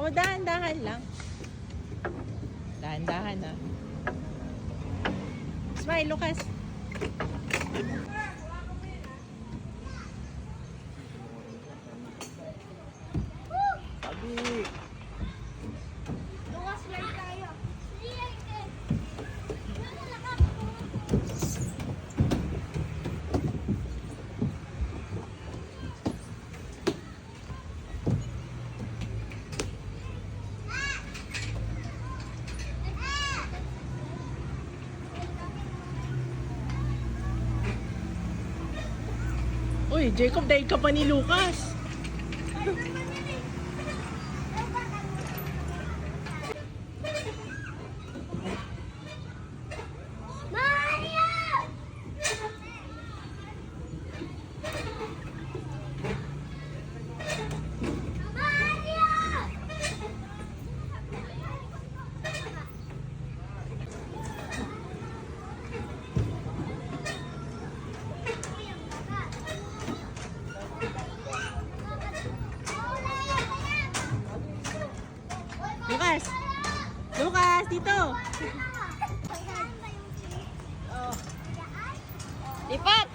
Oh, dahan-dahan lang. Dahan-dahan na. Smile, Lucas. Sabi. Lukas lang tayo. Uy, Jacob, dahil ka pa ni Lucas. Lucas! Lucas, dito! Oh. Lipat!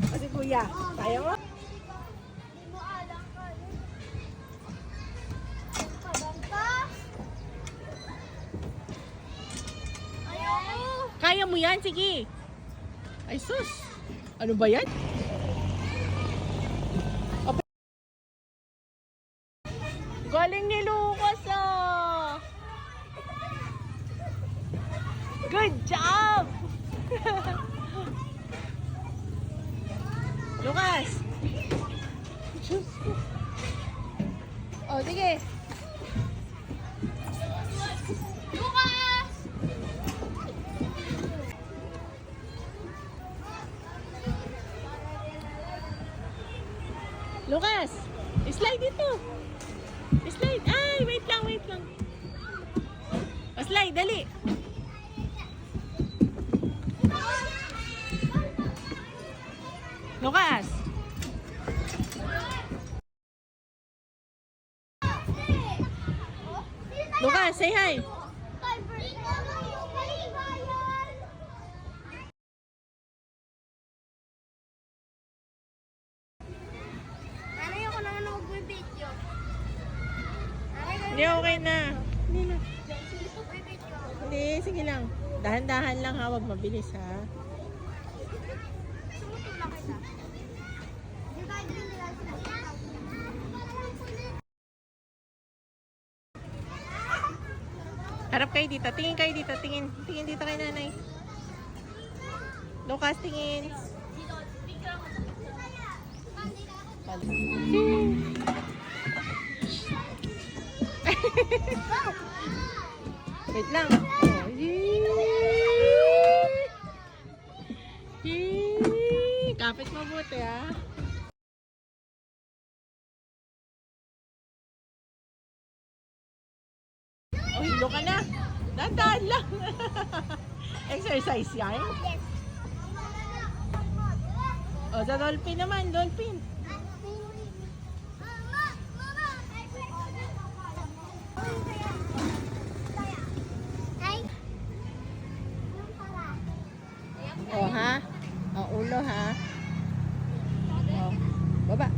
Kasi kuya, kaya mo? Kaya mo yan, sige! Ay sus! Ano ba yan? Galing ni Lucas, oh! Good job! Lucas! Oh, sige! Lukas! Lucas! Slide dito! Slide! Ay, wait lang, wait lang. O, slide, dali! Lucas! Lucas, say hi! Nanay, ako naman na mag-video. Hindi, okay na. Hindi na. Mag-video. Hindi, sige lang. Dahan-dahan lang ha, wag mabilis ha. Sumutulak kita. Di ba din nila Harap kayo dito. Tingin kayo dito. Tingin. Tingin dito kay nanay. Lucas, tingin. Wait lang. Oh, yee! Kapit mabuti ha. Oh, hilo ka na. Dahan lang. Exercise yan. Yes. O, sa dolphin naman. Dolphin. O, ha? O, ulo, ha? O, baba.